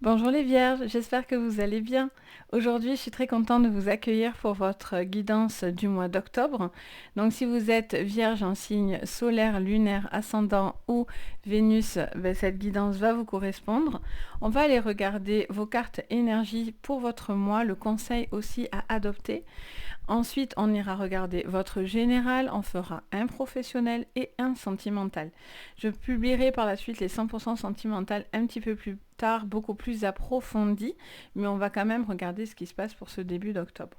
Bonjour les Vierges, j'espère que vous allez bien. Aujourd'hui, je suis très contente de vous accueillir pour votre guidance du mois d'octobre. Donc si vous êtes Vierge en signe solaire, lunaire, ascendant ou Vénus, cette guidance va vous correspondre. On va aller regarder vos cartes énergie pour votre mois, le conseil aussi à adopter. Ensuite, on ira regarder votre général, on fera un professionnel et un sentimental. Je publierai par la suite les 100% sentimental un petit peu plus tard, beaucoup plus approfondi, mais on va quand même regarder ce qui se passe pour ce début d'octobre.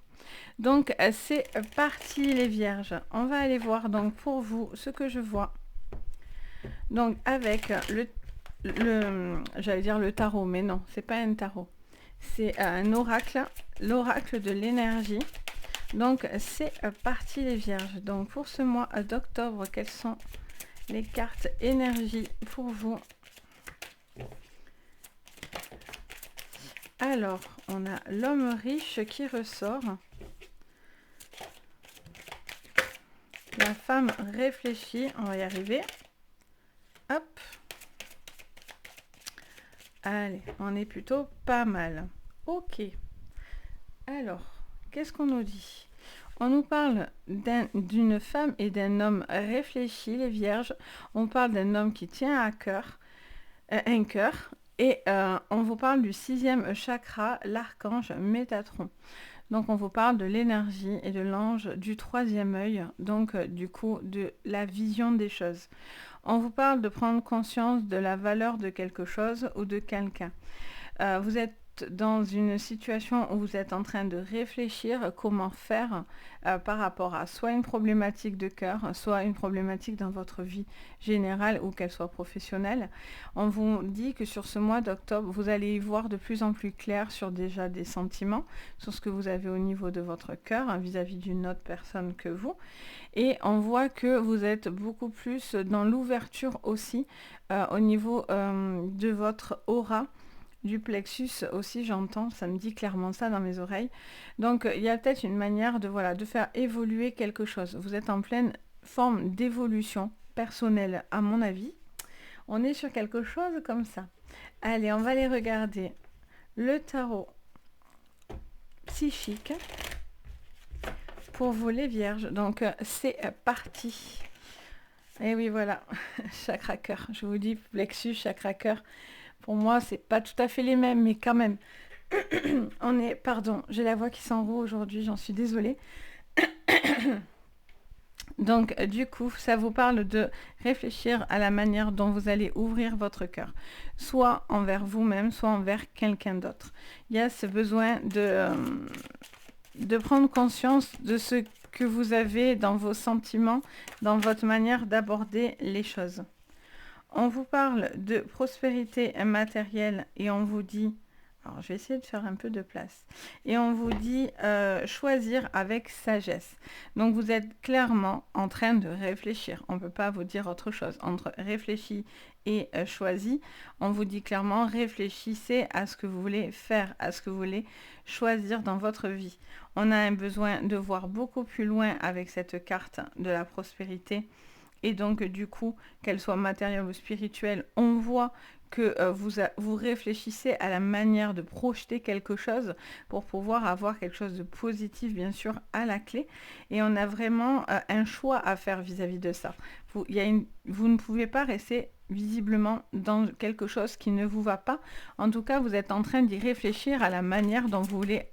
Donc, c'est parti les vierges. On va aller voir donc pour vous ce que je vois. Donc, avec j'allais dire le tarot, mais non, c'est pas un tarot. C'est un oracle, l'oracle de l'énergie. Donc, c'est parti les vierges. Donc, pour ce mois d'octobre, quelles sont les cartes énergie pour vous? Alors, on a l'homme riche qui ressort. La femme réfléchie. On va y arriver. Hop. Allez, on est plutôt pas mal. Ok. Alors, qu'est-ce qu'on nous dit? On nous parle d'une femme et d'un homme réfléchi, les vierges. On parle d'un homme qui tient à cœur, un cœur. Et on vous parle du 6e chakra, l'archange Métatron. Donc on vous parle de l'énergie et de l'ange du 3e œil, donc du coup de la vision des choses. On vous parle de prendre conscience de la valeur de quelque chose ou de quelqu'un. Vous êtes dans une situation où vous êtes en train de réfléchir comment faire par rapport à soit une problématique de cœur, soit une problématique dans votre vie générale ou qu'elle soit professionnelle. On vous dit que sur ce mois d'octobre, vous allez y voir de plus en plus clair sur déjà des sentiments, sur ce que vous avez au niveau de votre cœur vis-à-vis d'une autre personne que vous. Et on voit que vous êtes beaucoup plus dans l'ouverture aussi au niveau de votre aura, du plexus aussi, j'entends, ça me dit clairement ça dans mes oreilles. Donc il y a peut-être une manière de, voilà, de faire évoluer quelque chose. Vous êtes en pleine forme d'évolution personnelle à mon avis. On est sur quelque chose comme ça. Allez, on va aller regarder le tarot psychique pour vous les vierges. Donc c'est parti. Et oui, voilà, chakra cœur. Je vous dis plexus, chakra cœur. Pour moi, c'est pas tout à fait les mêmes, mais quand même. On est, pardon, j'ai la voix qui s'enroule aujourd'hui, j'en suis désolée. Donc, du coup, ça vous parle de réfléchir à la manière dont vous allez ouvrir votre cœur, soit envers vous-même, soit envers quelqu'un d'autre. Il y a ce besoin de prendre conscience de ce que vous avez dans vos sentiments, dans votre manière d'aborder les choses. On vous parle de prospérité matérielle et on vous dit, alors je vais essayer de faire un peu de place, et on vous dit choisir avec sagesse. Donc vous êtes clairement en train de réfléchir. On ne peut pas vous dire autre chose. Entre réfléchi et choisi, on vous dit clairement réfléchissez à ce que vous voulez faire, à ce que vous voulez choisir dans votre vie. On a un besoin de voir beaucoup plus loin avec cette carte de la prospérité. Et donc, du coup, qu'elle soit matérielle ou spirituelle, on voit que vous réfléchissez à la manière de projeter quelque chose pour pouvoir avoir quelque chose de positif, bien sûr, à la clé. Et on a vraiment un choix à faire vis-à-vis de ça. Vous ne pouvez pas rester visiblement dans quelque chose qui ne vous va pas. En tout cas, vous êtes en train d'y réfléchir à la manière dont vous voulez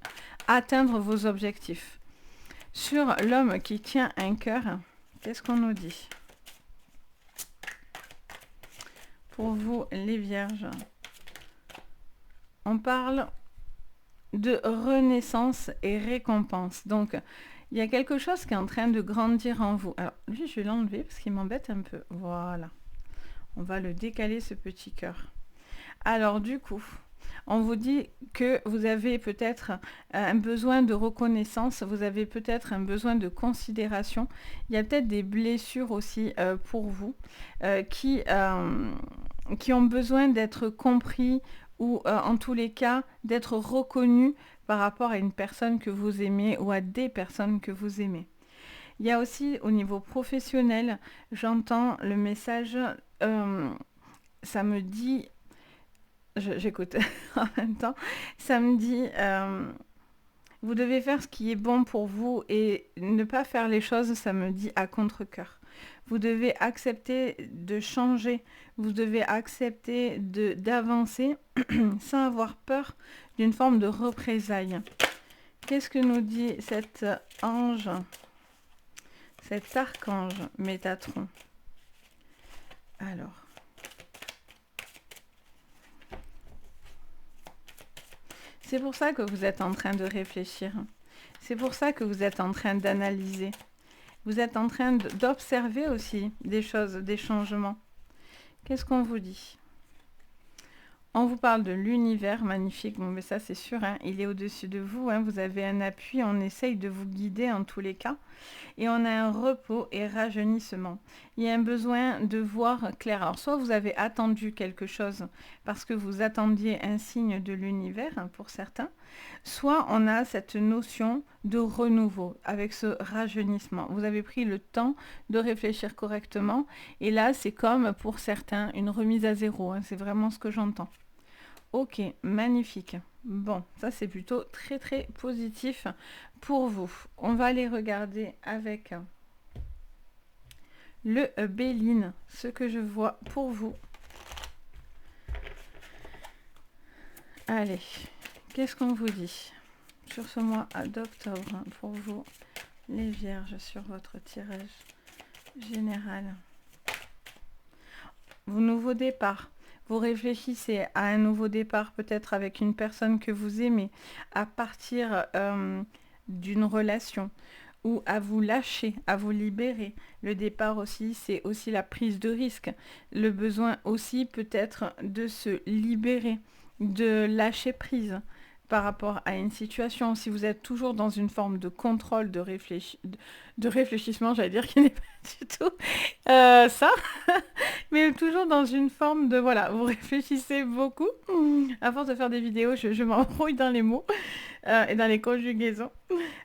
atteindre vos objectifs. Sur l'homme qui tient un cœur, qu'est-ce qu'on nous dit ? Pour vous, les vierges, on parle de renaissance et récompense. Donc, il y a quelque chose qui est en train de grandir en vous. Alors, lui, je vais l'enlever parce qu'il m'embête un peu. Voilà. On va le décaler, ce petit cœur. Alors, du coup, on vous dit que vous avez peut-être un besoin de reconnaissance, vous avez peut-être un besoin de considération. Il y a peut-être des blessures aussi pour vous qui ont besoin d'être compris ou en tous les cas d'être reconnus par rapport à une personne que vous aimez ou à des personnes que vous aimez. Il y a aussi au niveau professionnel, j'entends le message, ça me dit j'écoute en même temps. Ça me dit, vous devez faire ce qui est bon pour vous et ne pas faire les choses, ça me dit, à contre-cœur. Vous devez accepter de changer, vous devez accepter d'avancer sans avoir peur d'une forme de représailles. Qu'est-ce que nous dit cet ange, cet archange Métatron? Alors, c'est pour ça que vous êtes en train de réfléchir. C'est pour ça que vous êtes en train d'analyser. Vous êtes en train d'observer aussi des choses, des changements. Qu'est-ce qu'on vous dit? On vous parle de l'univers magnifique. Bon, mais ça, c'est sûr, hein, il est au-dessus de vous. Hein, vous avez un appui. On essaye de vous guider en tous les cas. Et on a un repos et rajeunissement. Il y a un besoin de voir clair. Alors, soit vous avez attendu quelque chose parce que vous attendiez un signe de l'univers, hein, pour certains, soit on a cette notion de renouveau avec ce rajeunissement. Vous avez pris le temps de réfléchir correctement. Et là, c'est comme pour certains une remise à zéro. Hein, c'est vraiment ce que j'entends. Ok, magnifique. Bon, ça c'est plutôt très très positif pour vous. On va aller regarder avec le Béline, ce que je vois pour vous. Allez, qu'est-ce qu'on vous dit sur ce mois d'octobre pour vous, les Vierges, sur votre tirage général? Vos nouveaux départs. Vous réfléchissez à un nouveau départ, peut-être avec une personne que vous aimez, à partir d'une relation, ou à vous lâcher, à vous libérer. Le départ aussi, c'est aussi la prise de risque. Le besoin aussi peut-être de se libérer, de lâcher prise par rapport à une situation. Si vous êtes toujours dans une forme de contrôle, de réfléchissement, j'allais dire qui n'est pas du tout ça, mais toujours dans une forme de, voilà, vous réfléchissez beaucoup. À force de faire des vidéos, je m'embrouille dans les mots et dans les conjugaisons.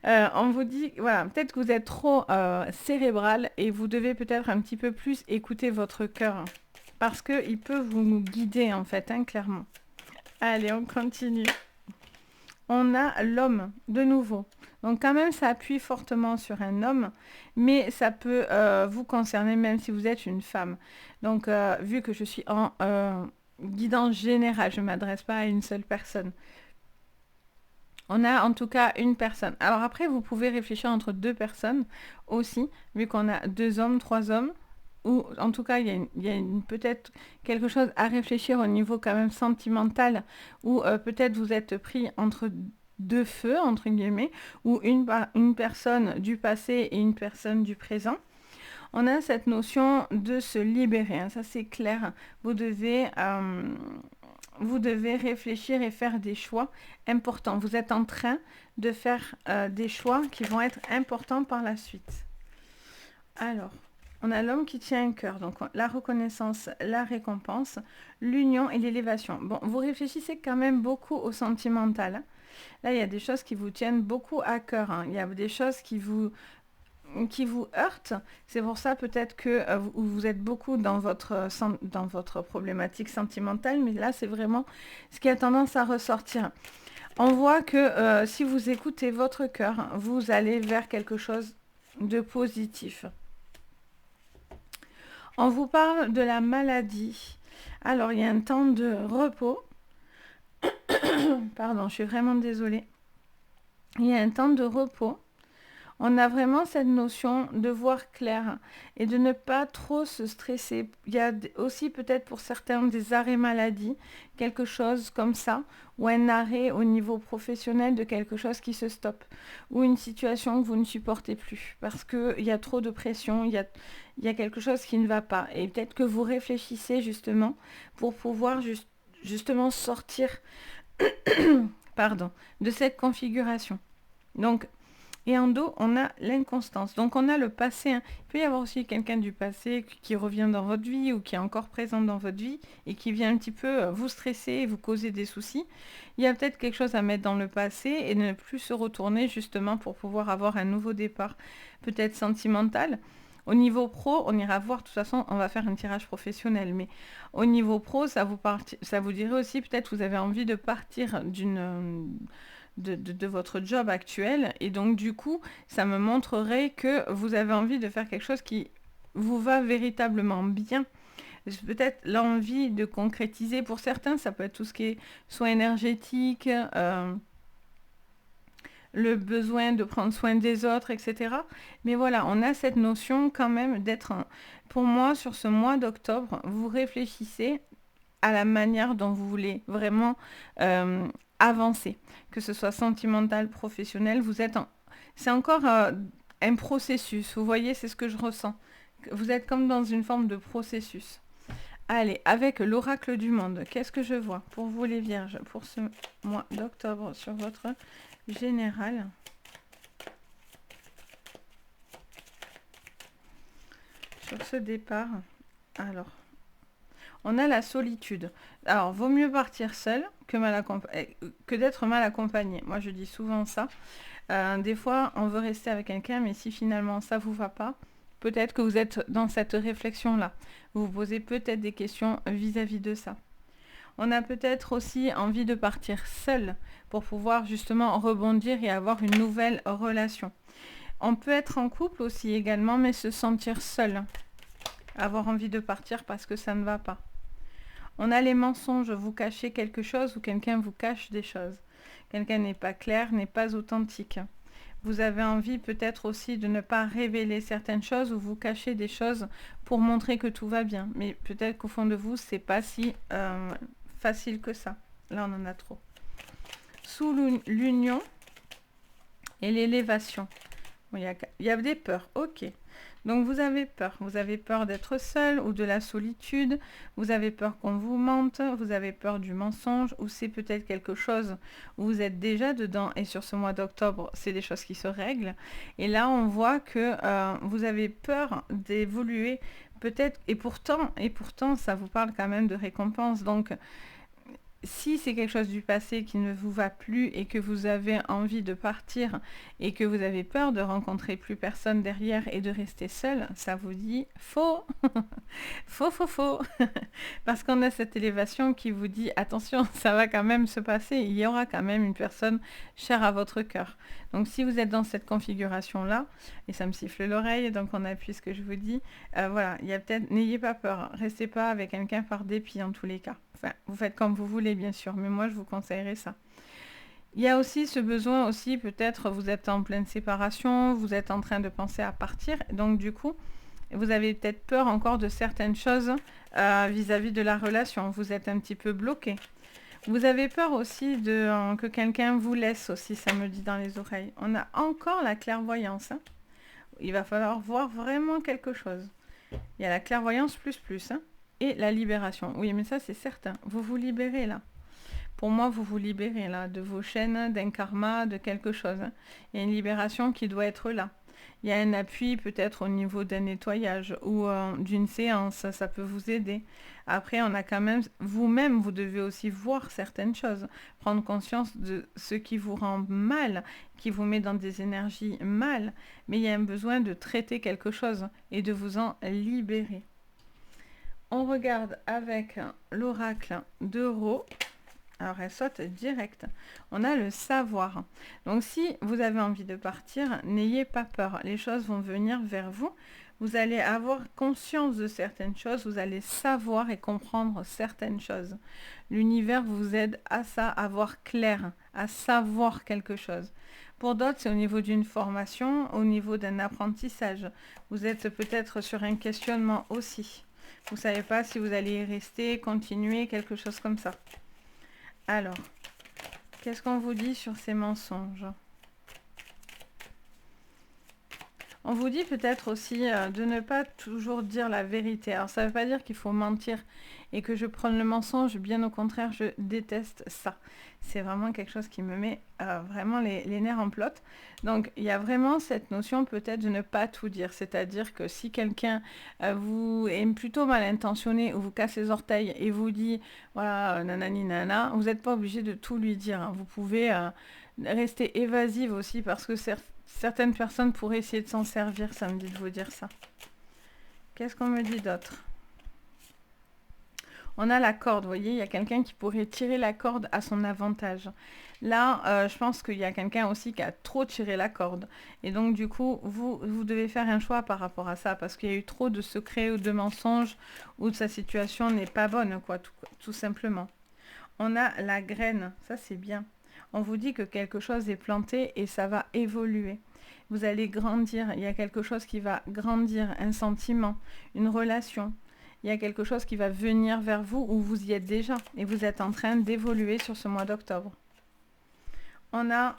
On vous dit, voilà, peut-être que vous êtes trop cérébral et vous devez peut-être un petit peu plus écouter votre cœur, hein, parce qu'il peut vous guider en fait, hein, clairement. Allez, on continue. On a l'homme, de nouveau. Donc quand même, ça appuie fortement sur un homme, mais ça peut vous concerner même si vous êtes une femme. Donc, vu que je suis en guidance générale, je ne m'adresse pas à une seule personne. On a en tout cas une personne. Alors après, vous pouvez réfléchir entre deux personnes aussi, vu qu'on a 2 hommes, 3 hommes. Ou en tout cas, il y a peut-être quelque chose à réfléchir au niveau quand même sentimental, ou peut-être vous êtes pris entre deux feux, entre guillemets, ou une personne du passé et une personne du présent. On a cette notion de se libérer, hein, ça c'est clair. Vous devez réfléchir et faire des choix importants. Vous êtes en train de faire des choix qui vont être importants par la suite. Alors, on a l'homme qui tient un cœur, donc la reconnaissance, la récompense, l'union et l'élévation. Bon, vous réfléchissez quand même beaucoup au sentimental. Hein. Là, il y a des choses qui vous tiennent beaucoup à cœur. Hein. Il y a des choses qui vous heurtent. C'est pour ça peut-être que vous êtes beaucoup dans votre problématique sentimentale, mais là, c'est vraiment ce qui a tendance à ressortir. On voit que si vous écoutez votre cœur, vous allez vers quelque chose de positif. On vous parle de la maladie. Alors, il y a un temps de repos. Pardon, je suis vraiment désolée. Il y a un temps de repos. On a vraiment cette notion de voir clair et de ne pas trop se stresser. Il y a aussi peut-être pour certains des arrêts maladie, quelque chose comme ça, ou un arrêt au niveau professionnel de quelque chose qui se stoppe, ou une situation que vous ne supportez plus, parce qu'il y a trop de pression, il y a quelque chose qui ne va pas. Et peut-être que vous réfléchissez justement pour pouvoir justement sortir pardon, de cette configuration. Donc, et en dos, on a l'inconstance. Donc, on a le passé. Hein. Il peut y avoir aussi quelqu'un du passé qui revient dans votre vie ou qui est encore présent dans votre vie et qui vient un petit peu vous stresser et vous causer des soucis. Il y a peut-être quelque chose à mettre dans le passé et ne plus se retourner justement pour pouvoir avoir un nouveau départ, peut-être sentimental. Au niveau pro, on ira voir, de toute façon, on va faire un tirage professionnel. Mais au niveau pro, ça vous dirait aussi, peut-être, vous avez envie de partir de votre job actuel. Et donc, du coup, ça me montrerait que vous avez envie de faire quelque chose qui vous va véritablement bien. Peut-être l'envie de concrétiser. Pour certains, ça peut être tout ce qui est soins énergétiques, le besoin de prendre soin des autres, etc. Mais voilà, on a cette notion quand même d'être... Pour moi, sur ce mois d'octobre, vous réfléchissez à la manière dont vous voulez vraiment avancer. Que ce soit sentimental, professionnel, vous êtes en... C'est encore un processus, vous voyez, c'est ce que je ressens. Vous êtes comme dans une forme de processus. Allez, avec l'oracle du monde, qu'est-ce que je vois pour vous les vierges, pour ce mois d'octobre sur votre général? Sur ce départ, alors, on a la solitude. Alors, vaut mieux partir seul que d'être mal accompagné. Moi, je dis souvent ça. Des fois, on veut rester avec quelqu'un, mais si finalement ça ne vous va pas, peut-être que vous êtes dans cette réflexion-là. Vous vous posez peut-être des questions vis-à-vis de ça. On a peut-être aussi envie de partir seul pour pouvoir justement rebondir et avoir une nouvelle relation. On peut être en couple aussi également, mais se sentir seul. Avoir envie de partir parce que ça ne va pas. On a les mensonges, vous cachez quelque chose ou quelqu'un vous cache des choses. Quelqu'un n'est pas clair, n'est pas authentique. Vous avez envie peut-être aussi de ne pas révéler certaines choses ou vous cacher des choses pour montrer que tout va bien. Mais peut-être qu'au fond de vous, c'est pas si facile que ça. Là, on en a trop. Sous l'union et l'élévation. Bon, il y a des peurs, ok. Donc vous avez peur d'être seul ou de la solitude, vous avez peur qu'on vous mente, vous avez peur du mensonge, ou c'est peut-être quelque chose où vous êtes déjà dedans, et sur ce mois d'octobre, c'est des choses qui se règlent. Et là, on voit que vous avez peur d'évoluer, peut-être, et pourtant, ça vous parle quand même de récompense. Donc, si c'est quelque chose du passé qui ne vous va plus et que vous avez envie de partir et que vous avez peur de rencontrer plus personne derrière et de rester seul, ça vous dit faux. Faux. Parce qu'on a cette élévation qui vous dit attention, ça va quand même se passer, il y aura quand même une personne chère à votre cœur. Donc si vous êtes dans cette configuration-là, et ça me siffle l'oreille, donc on appuie ce que je vous dis, voilà, il y a peut-être, n'ayez pas peur, restez pas avec quelqu'un par dépit en tous les cas. Enfin, vous faites comme vous voulez, bien sûr, mais moi, je vous conseillerais ça. Il y a aussi ce besoin aussi, peut-être, vous êtes en pleine séparation, vous êtes en train de penser à partir, donc du coup, vous avez peut-être peur encore de certaines choses vis-à-vis de la relation. Vous êtes un petit peu bloqué. Vous avez peur aussi que quelqu'un vous laisse aussi, ça me dit dans les oreilles. On a encore la clairvoyance. Hein. Il va falloir voir vraiment quelque chose. Il y a la clairvoyance plus, hein. Et la libération. Oui, mais ça, c'est certain. Vous vous libérez, là. Pour moi, vous vous libérez, là, de vos chaînes, d'un karma, de quelque chose. Hein. Il y a une libération qui doit être là. Il y a un appui, peut-être, au niveau d'un nettoyage ou d'une séance. Ça peut vous aider. Après, on a quand même... Vous-même, vous devez aussi voir certaines choses. Prendre conscience de ce qui vous rend mal, qui vous met dans des énergies mal. Mais il y a un besoin de traiter quelque chose et de vous en libérer. On regarde avec l'oracle d'Euro. Alors, elle saute direct. On a le savoir. Donc, si vous avez envie de partir, n'ayez pas peur. Les choses vont venir vers vous. Vous allez avoir conscience de certaines choses. Vous allez savoir et comprendre certaines choses. L'univers vous aide à ça, à voir clair, à savoir quelque chose. Pour d'autres, c'est au niveau d'une formation, au niveau d'un apprentissage. Vous êtes peut-être sur un questionnement aussi. Vous ne savez pas si vous allez y rester, continuer, quelque chose comme ça. Alors, qu'est-ce qu'on vous dit sur ces mensonges? On vous dit peut-être aussi de ne pas toujours dire la vérité. Alors, ça ne veut pas dire qu'il faut mentir et que je prenne le mensonge. Bien au contraire, je déteste ça. C'est vraiment quelque chose qui me met vraiment les nerfs en plâtre. Donc, il y a vraiment cette notion peut-être de ne pas tout dire. C'est-à-dire que si quelqu'un vous est plutôt mal intentionné ou vous casse les orteils et vous dit « voilà, nanani nana », vous n'êtes pas obligé de tout lui dire. Hein. Vous pouvez rester évasive aussi parce que certaines personnes pourraient essayer de s'en servir, ça me dit de vous dire ça. Qu'est-ce qu'on me dit d'autre? On a la corde, vous voyez, il y a quelqu'un qui pourrait tirer la corde à son avantage. Là, je pense qu'il y a quelqu'un aussi qui a trop tiré la corde. Et donc, du coup, vous devez faire un choix par rapport à ça, parce qu'il y a eu trop de secrets ou de mensonges, ou sa situation n'est pas bonne, quoi, tout simplement. On a la graine, ça c'est bien. On vous dit que quelque chose est planté et ça va évoluer. Vous allez grandir, il y a quelque chose qui va grandir, un sentiment, une relation. Il y a quelque chose qui va venir vers vous ou vous y êtes déjà et vous êtes en train d'évoluer sur ce mois d'octobre. On a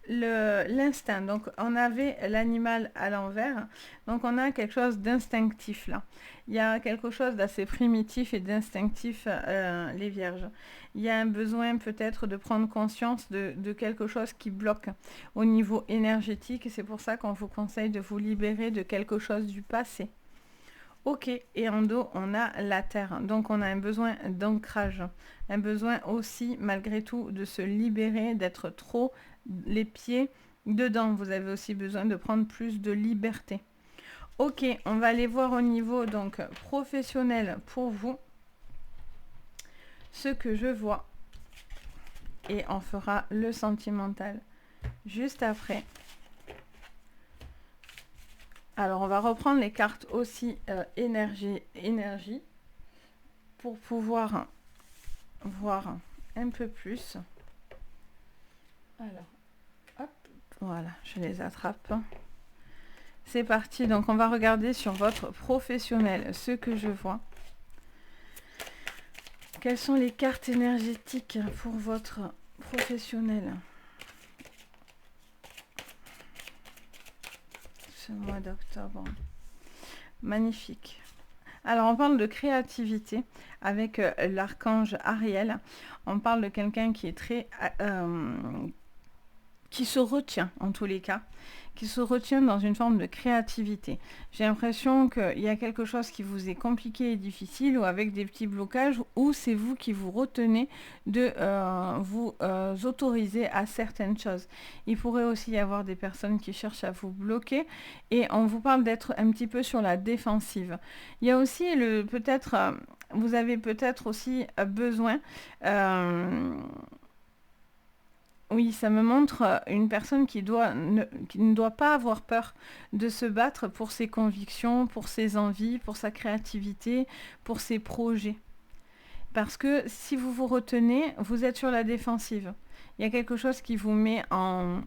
l'instinct, donc on avait l'animal à l'envers, donc on a quelque chose d'instinctif là. Il y a quelque chose d'assez primitif et d'instinctif, les vierges. Il y a un besoin peut-être de prendre conscience de quelque chose qui bloque au niveau énergétique et c'est pour ça qu'on vous conseille de vous libérer de quelque chose du passé. Ok, et en dos, on a la terre. Donc, on a un besoin d'ancrage. Un besoin aussi, malgré tout, de se libérer, d'être trop les pieds dedans. Vous avez aussi besoin de prendre plus de liberté. Ok, on va aller voir au niveau donc professionnel pour vous. Ce que je vois. Et on fera le sentimental juste après. Alors, on va reprendre les cartes aussi énergie pour pouvoir voir un peu plus. Alors, hop, voilà, je les attrape. C'est parti, donc on va regarder sur votre professionnel ce que je vois. Quelles sont les cartes énergétiques pour votre professionnel ? Ce mois d'octobre. Magnifique. Alors, on parle de créativité avec l'archange Ariel. On parle de quelqu'un qui est très... qui se retient, en tous les cas. Qui se retient dans une forme de créativité. J'ai l'impression qu'il y a quelque chose qui vous est compliqué et difficile ou avec des petits blocages ou c'est vous qui vous retenez de vous autoriser à certaines choses. Il pourrait aussi y avoir des personnes qui cherchent à vous bloquer et on vous parle d'être un petit peu sur la défensive. Il y a aussi peut-être, vous avez peut-être aussi besoin... oui, ça me montre une personne qui ne doit pas avoir peur de se battre pour ses convictions, pour ses envies, pour sa créativité, pour ses projets. Parce que si vous vous retenez, vous êtes sur la défensive. Il y a quelque chose qui vous met en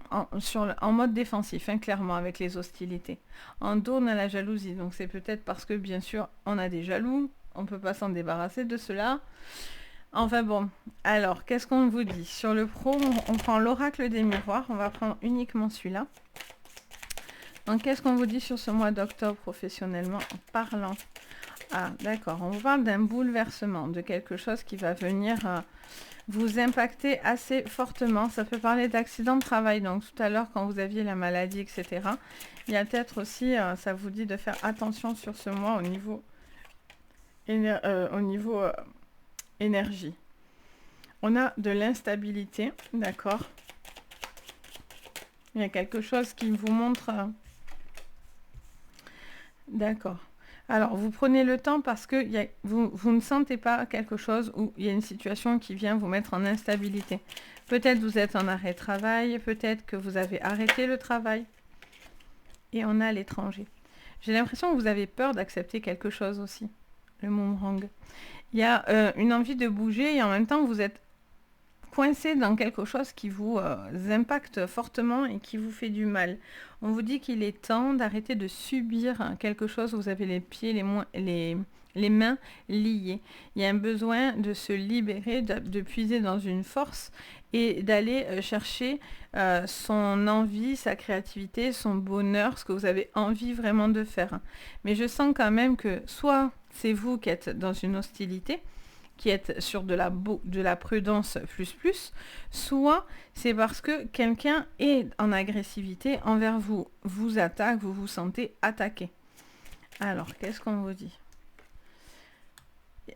mode défensif, hein, clairement, avec les hostilités. En dos, on a la jalousie. Donc c'est peut-être parce que, bien sûr, on a des jaloux. On ne peut pas s'en débarrasser de cela. Enfin bon, alors, qu'est-ce qu'on vous dit? Sur le pro, on prend l'oracle des miroirs, on va prendre uniquement celui-là. Donc, qu'est-ce qu'on vous dit sur ce mois d'octobre professionnellement parlant? Ah, d'accord, on vous parle d'un bouleversement, de quelque chose qui va venir vous impacter assez fortement. Ça peut parler d'accident de travail, donc tout à l'heure, quand vous aviez la maladie, etc. Il y a peut-être aussi, ça vous dit de faire attention sur ce mois au niveau... énergie. On a de l'instabilité, d'accord. Il y a quelque chose qui vous montre... D'accord. Alors, vous prenez le temps parce que vous ne sentez pas quelque chose où il y a une situation qui vient vous mettre en instabilité. Peut-être vous êtes en arrêt de travail, peut-être que vous avez arrêté le travail. Et on a l'étranger. J'ai l'impression que vous avez peur d'accepter quelque chose aussi. Le boomerang. Il y a une envie de bouger et en même temps, vous êtes coincé dans quelque chose qui vous impacte fortement et qui vous fait du mal. On vous dit qu'il est temps d'arrêter de subir quelque chose où vous avez les pieds, les mains liées. Il y a un besoin de se libérer, de puiser dans une force et d'aller chercher son envie, sa créativité, son bonheur, ce que vous avez envie vraiment de faire. Mais je sens quand même que soit c'est vous qui êtes dans une hostilité, qui êtes sur de la prudence plus, soit c'est parce que quelqu'un est en agressivité envers vous, vous attaque, vous vous sentez attaqué. Alors, qu'est-ce qu'on vous dit?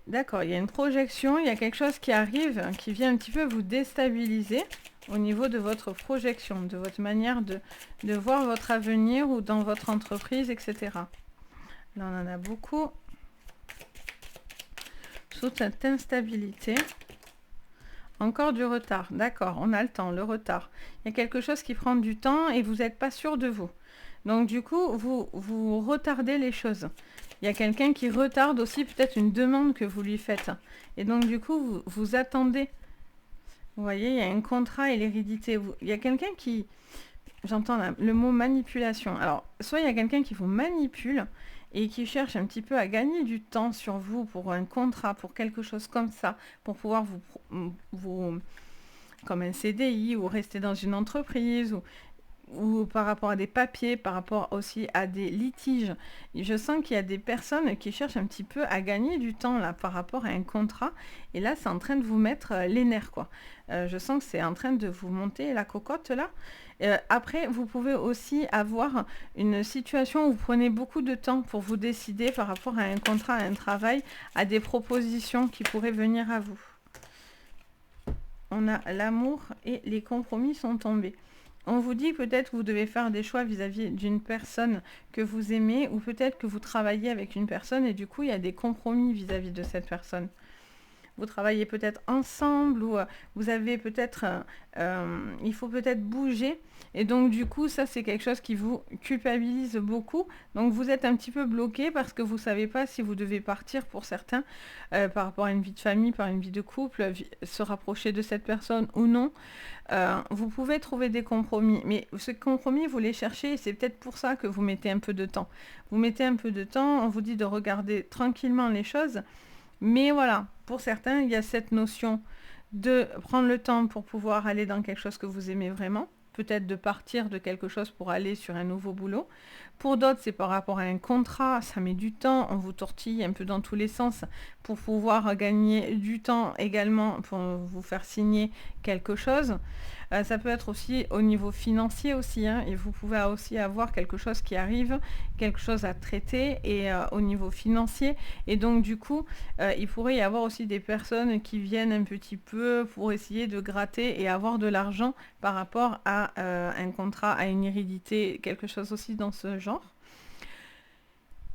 D'accord, il y a une projection, il y a quelque chose qui arrive, qui vient un petit peu vous déstabiliser au niveau de votre projection, de votre manière de voir votre avenir ou dans votre entreprise, etc. Là, on en a beaucoup. Sous cette instabilité. Encore du retard. D'accord, on a le temps, le retard. Il y a quelque chose qui prend du temps et vous n'êtes pas sûr de vous. Donc, du coup, vous retardez les choses. Il y a quelqu'un qui retarde aussi peut-être une demande que vous lui faites. Et donc, du coup, vous attendez. Vous voyez, il y a un contrat et l'hérédité. Il y a quelqu'un qui... J'entends le mot manipulation. Alors, soit il y a quelqu'un qui vous manipule et qui cherche un petit peu à gagner du temps sur vous pour un contrat, pour quelque chose comme ça, pour pouvoir vous comme un CDI ou rester dans une entreprise ou par rapport à des papiers, par rapport aussi à des litiges. Je sens qu'il y a des personnes qui cherchent un petit peu à gagner du temps là par rapport à un contrat. Et là, c'est en train de vous mettre les nerfs, quoi. Je sens que c'est en train de vous monter la cocotte là. Après, vous pouvez aussi avoir une situation où vous prenez beaucoup de temps pour vous décider par rapport à un contrat, à un travail, à des propositions qui pourraient venir à vous. On a l'amour et les compromis sont tombés. On vous dit peut-être que vous devez faire des choix vis-à-vis d'une personne que vous aimez ou peut-être que vous travaillez avec une personne et du coup, il y a des compromis vis-à-vis de cette personne. Vous travaillez peut-être ensemble ou vous avez peut-être... il faut peut-être bouger. Et donc, du coup, ça, c'est quelque chose qui vous culpabilise beaucoup. Donc, vous êtes un petit peu bloqué parce que vous ne savez pas si vous devez partir pour certains par rapport à une vie de famille, par une vie de couple, se rapprocher de cette personne ou non. Vous pouvez trouver des compromis. Mais ce compromis, vous les cherchez et c'est peut-être pour ça que vous mettez un peu de temps. Vous mettez un peu de temps, on vous dit de regarder tranquillement les choses. Mais voilà, pour certains, il y a cette notion de prendre le temps pour pouvoir aller dans quelque chose que vous aimez vraiment. Peut-être de partir de quelque chose pour aller sur un nouveau boulot. Pour d'autres, c'est par rapport à un contrat, ça met du temps, on vous tortille un peu dans tous les sens pour pouvoir gagner du temps également pour vous faire signer quelque chose. Ça peut être aussi au niveau financier aussi, hein, et vous pouvez aussi avoir quelque chose qui arrive, quelque chose à traiter et au niveau financier. Et donc du coup, il pourrait y avoir aussi des personnes qui viennent un petit peu pour essayer de gratter et avoir de l'argent par rapport à un contrat, à une hérédité, quelque chose aussi dans ce genre.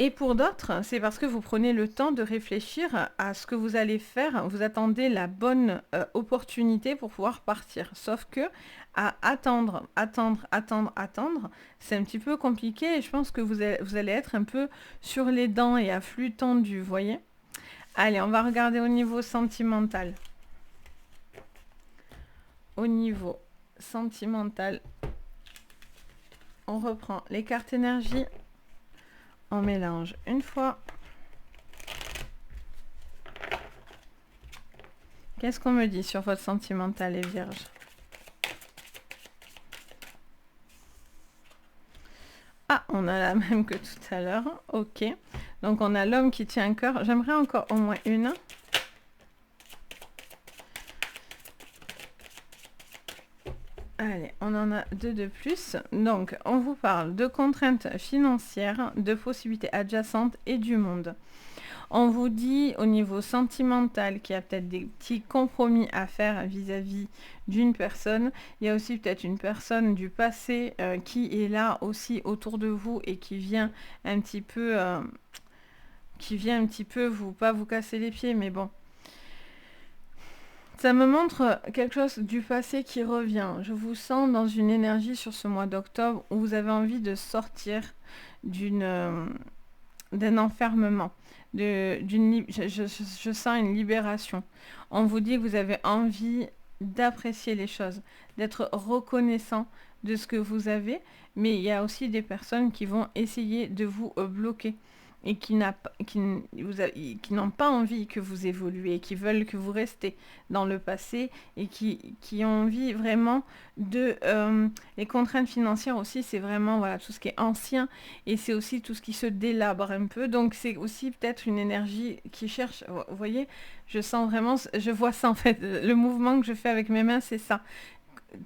Et pour d'autres, c'est parce que vous prenez le temps de réfléchir à ce que vous allez faire. Vous attendez la bonne opportunité pour pouvoir partir. Sauf que à attendre, c'est un petit peu compliqué. Et je pense que vous allez être un peu sur les dents et à flux tendu, vous voyez. Allez, on va regarder au niveau sentimental. Au niveau sentimental, on reprend les cartes énergie. On mélange une fois. Qu'est-ce qu'on me dit sur votre sentimental, les vierges? Ah, on a la même que tout à l'heure. Ok. Donc, on a l'homme qui tient un cœur. J'aimerais encore au moins une. Allez, on en a deux de plus. Donc, on vous parle de contraintes financières, de possibilités adjacentes et du monde. On vous dit au niveau sentimental qu'il y a peut-être des petits compromis à faire vis-à-vis d'une personne. Il y a aussi peut-être une personne du passé qui est là aussi autour de vous et qui vient un petit peu, pas vous casser les pieds, mais bon. Ça me montre quelque chose du passé qui revient. Je vous sens dans une énergie sur ce mois d'octobre où vous avez envie de sortir d'un enfermement. Je sens une libération. On vous dit que vous avez envie d'apprécier les choses, d'être reconnaissant de ce que vous avez, mais il y a aussi des personnes qui vont essayer de vous bloquer et qui n'ont pas envie que vous évoluez, qui veulent que vous restez dans le passé et qui ont envie vraiment de... les contraintes financières aussi, c'est vraiment voilà, tout ce qui est ancien et c'est aussi tout ce qui se délabre un peu. Donc c'est aussi peut-être une énergie qui cherche... Vous voyez, je sens vraiment... Je vois ça en fait. Le mouvement que je fais avec mes mains, c'est ça.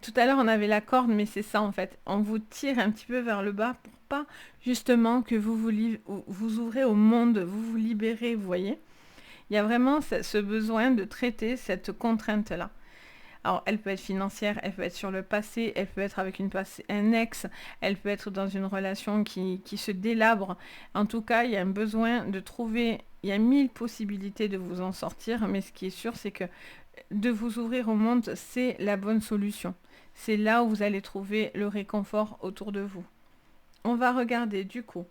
Tout à l'heure, on avait la corde, mais c'est ça en fait. On vous tire un petit peu vers le bas pour pas justement que vous ouvrez au monde, vous vous libérez, vous voyez. Il y a vraiment ce besoin de traiter cette contrainte-là. Alors, elle peut être financière, elle peut être sur le passé, elle peut être avec un ex, elle peut être dans une relation qui se délabre. En tout cas, il y a un besoin de trouver, il y a 1000 possibilités de vous en sortir, mais ce qui est sûr, c'est que de vous ouvrir au monde, c'est la bonne solution. C'est là où vous allez trouver le réconfort autour de vous. On va regarder du coup.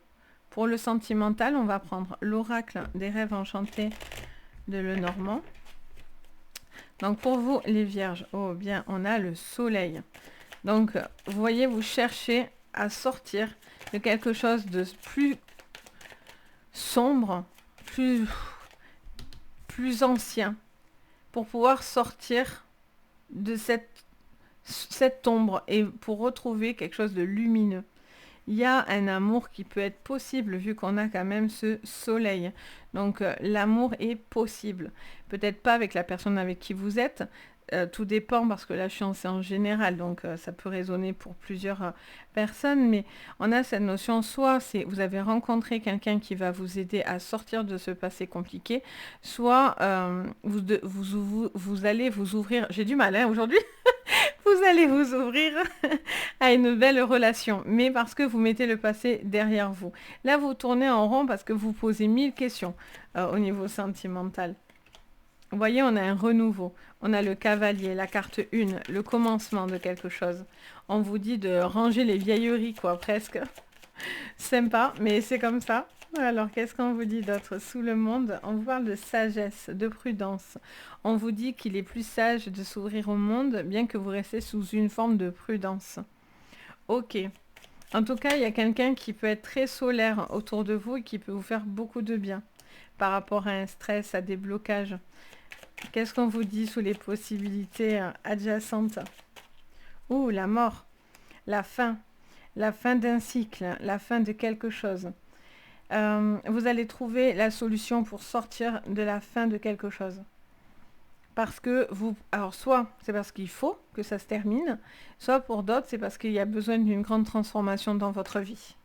Pour le sentimental, on va prendre l'oracle des rêves enchantés de Lenormand. Donc pour vous, les vierges, oh bien, on a le soleil. Donc, vous voyez, vous cherchez à sortir de quelque chose de plus sombre, plus ancien, pour pouvoir sortir de cette ombre et pour retrouver quelque chose de lumineux. Il y a un amour qui peut être possible vu qu'on a quand même ce soleil. Donc l'amour est possible. Peut-être pas avec la personne avec qui vous êtes. Tout dépend parce que là je suis en général, donc ça peut résonner pour plusieurs personnes, mais on a cette notion, soit c'est vous avez rencontré quelqu'un qui va vous aider à sortir de ce passé compliqué, soit vous allez vous ouvrir, j'ai du mal hein, aujourd'hui, vous allez vous ouvrir à une belle relation, mais parce que vous mettez le passé derrière vous. Là, vous tournez en rond parce que vous posez 1000 questions au niveau sentimental. Vous voyez, on a un renouveau. On a le cavalier, la carte 1, le commencement de quelque chose. On vous dit de ranger les vieilleries, quoi, presque. Sympa, mais c'est comme ça. Alors, qu'est-ce qu'on vous dit d'autre? Sous le monde, on vous parle de sagesse, de prudence. On vous dit qu'il est plus sage de s'ouvrir au monde, bien que vous restez sous une forme de prudence. Ok. En tout cas, il y a quelqu'un qui peut être très solaire autour de vous et qui peut vous faire beaucoup de bien par rapport à un stress, à des blocages. Qu'est-ce qu'on vous dit sous les possibilités adjacentes? Ouh, la mort, la fin d'un cycle, la fin de quelque chose. Vous allez trouver la solution pour sortir de la fin de quelque chose. Parce que vous... Alors, soit c'est parce qu'il faut que ça se termine, soit pour d'autres, c'est parce qu'il y a besoin d'une grande transformation dans votre vie.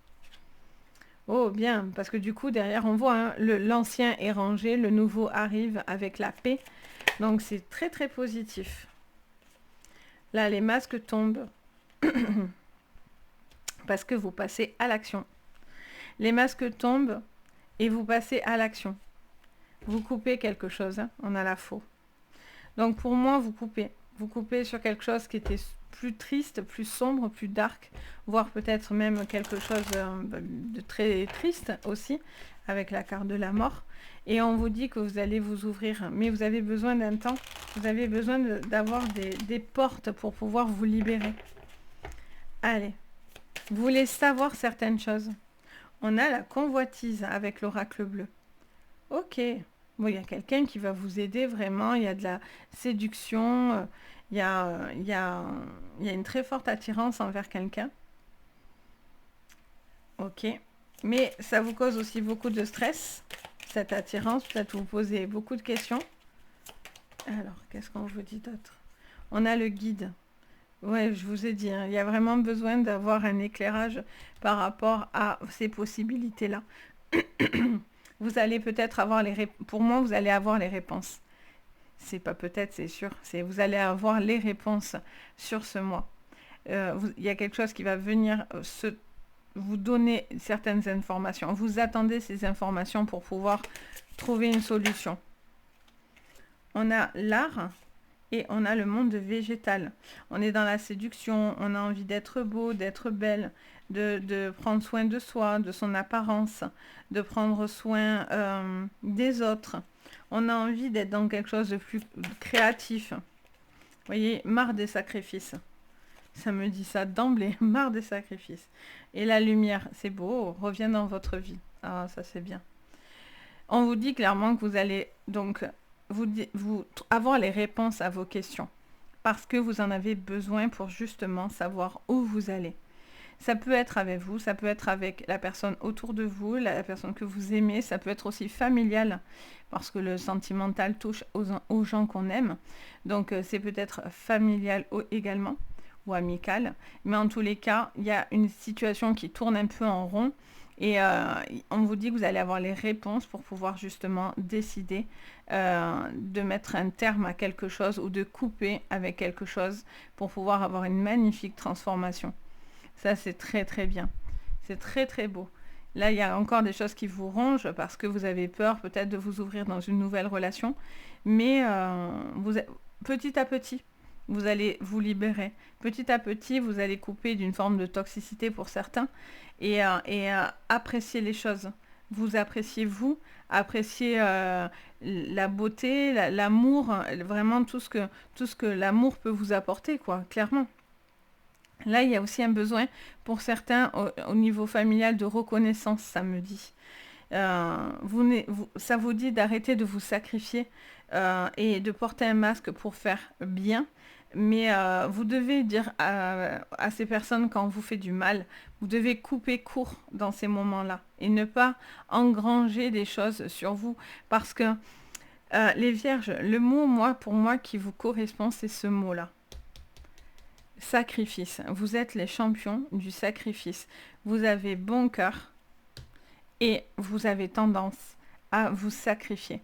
Oh, bien, parce que du coup, derrière, on voit, hein, l'ancien est rangé, le nouveau arrive avec la paix. Donc, c'est très, très positif. Là, les masques tombent. Parce que vous passez à l'action. Les masques tombent et vous passez à l'action. Vous coupez quelque chose, hein, on a la faux. Donc pour moi, vous coupez. Vous coupez sur quelque chose qui était plus triste, plus sombre, plus dark, voire peut-être même quelque chose de très triste aussi, avec la carte de la mort. Et on vous dit que vous allez vous ouvrir. Mais vous avez besoin d'un temps, vous avez besoin d'avoir des portes pour pouvoir vous libérer. Allez, vous voulez savoir certaines choses. On a la convoitise avec l'oracle bleu. Ok. Bon, il y a quelqu'un qui va vous aider vraiment. Il y a de la séduction. Il y a une très forte attirance envers quelqu'un. Ok. Mais ça vous cause aussi beaucoup de stress, cette attirance. Peut-être vous posez beaucoup de questions. Alors, qu'est-ce qu'on vous dit d'autre? On a le guide. Ouais, je vous ai dit, hein, il y a vraiment besoin d'avoir un éclairage par rapport à ces possibilités-là. Vous allez peut-être avoir pour moi, vous allez avoir les réponses. C'est pas peut-être, c'est sûr. Vous allez avoir les réponses sur ce mois. Il y a quelque chose qui va venir vous donner certaines informations. Vous attendez ces informations pour pouvoir trouver une solution. On a l'art. Et on a le monde végétal. On est dans la séduction, on a envie d'être beau, d'être belle, de prendre soin de soi, de son apparence, de prendre soin des autres. On a envie d'être dans quelque chose de plus créatif. Vous voyez, marre des sacrifices. Ça me dit ça d'emblée, marre des sacrifices. Et la lumière, c'est beau, revient dans votre vie. Ah, ça c'est bien. On vous dit clairement que vous allez donc... Vous avoir les réponses à vos questions parce que vous en avez besoin pour justement savoir où vous allez. Ça peut être avec vous, ça peut être avec la personne autour de vous, la personne que vous aimez, ça peut être aussi familial parce que le sentimental touche aux gens qu'on aime. Donc c'est peut-être familial également ou amical. Mais en tous les cas, il y a une situation qui tourne un peu en rond Et on vous dit que vous allez avoir les réponses pour pouvoir justement décider de mettre un terme à quelque chose ou de couper avec quelque chose pour pouvoir avoir une magnifique transformation. Ça, c'est très très bien. C'est très très beau. Là, il y a encore des choses qui vous rongent parce que vous avez peur peut-être de vous ouvrir dans une nouvelle relation. Mais petit à petit, vous allez vous libérer. Petit à petit, vous allez couper d'une forme de toxicité pour certains et apprécier les choses. Vous appréciez vous, appréciez la beauté, l'amour, vraiment tout ce que l'amour peut vous apporter, quoi, clairement. Là, il y a aussi un besoin pour certains au niveau familial de reconnaissance, ça me dit. Ça vous dit d'arrêter de vous sacrifier et de porter un masque pour faire bien. Mais vous devez dire à ces personnes quand on vous fait du mal, vous devez couper court dans ces moments-là et ne pas engranger des choses sur vous. Parce que les vierges, le mot, pour moi, qui vous correspond, c'est ce mot-là. Sacrifice. Vous êtes les champions du sacrifice. Vous avez bon cœur et vous avez tendance à vous sacrifier.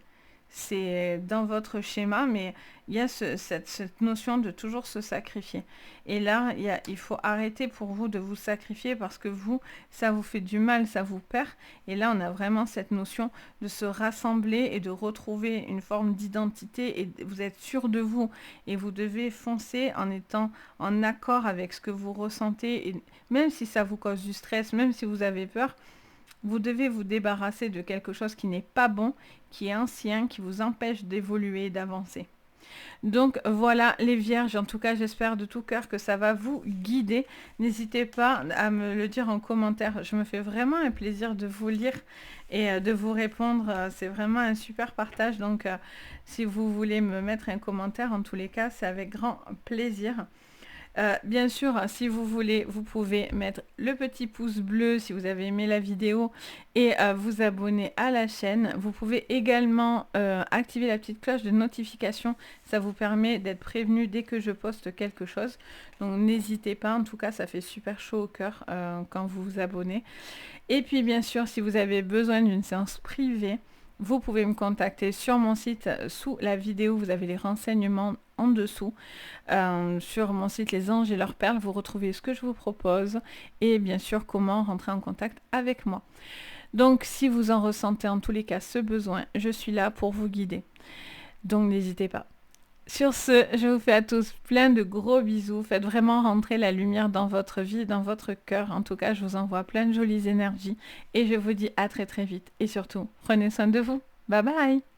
C'est dans votre schéma, mais il y a cette notion de toujours se sacrifier. Et là, il faut arrêter pour vous de vous sacrifier parce que vous, ça vous fait du mal, ça vous perd. Et là, on a vraiment cette notion de se rassembler et de retrouver une forme d'identité. Et vous êtes sûr de vous. Et vous devez foncer en étant en accord avec ce que vous ressentez. Et même si ça vous cause du stress, même si vous avez peur, vous devez vous débarrasser de quelque chose qui n'est pas bon, qui est ancien, qui vous empêche d'évoluer et d'avancer. Donc voilà les vierges, en tout cas j'espère de tout cœur que ça va vous guider. N'hésitez pas à me le dire en commentaire, je me fais vraiment un plaisir de vous lire et de vous répondre. C'est vraiment un super partage, donc si vous voulez me mettre un commentaire, en tous les cas c'est avec grand plaisir. Bien sûr, si vous voulez, vous pouvez mettre le petit pouce bleu si vous avez aimé la vidéo et vous abonner à la chaîne. Vous pouvez également activer la petite cloche de notification. Ça vous permet d'être prévenu dès que je poste quelque chose. Donc n'hésitez pas, en tout cas ça fait super chaud au cœur quand vous vous abonnez. Et puis bien sûr, si vous avez besoin d'une séance privée, vous pouvez me contacter sur mon site. Sous la vidéo, vous avez les renseignements en dessous. Sur mon site Les Anges et leurs perles, vous retrouvez ce que je vous propose et bien sûr comment rentrer en contact avec moi. Donc si vous en ressentez en tous les cas ce besoin, je suis là pour vous guider. Donc n'hésitez pas. Sur ce, je vous fais à tous plein de gros bisous. Faites vraiment rentrer la lumière dans votre vie, dans votre cœur. En tout cas, je vous envoie plein de jolies énergies. Et je vous dis à très très vite. Et surtout, prenez soin de vous. Bye bye!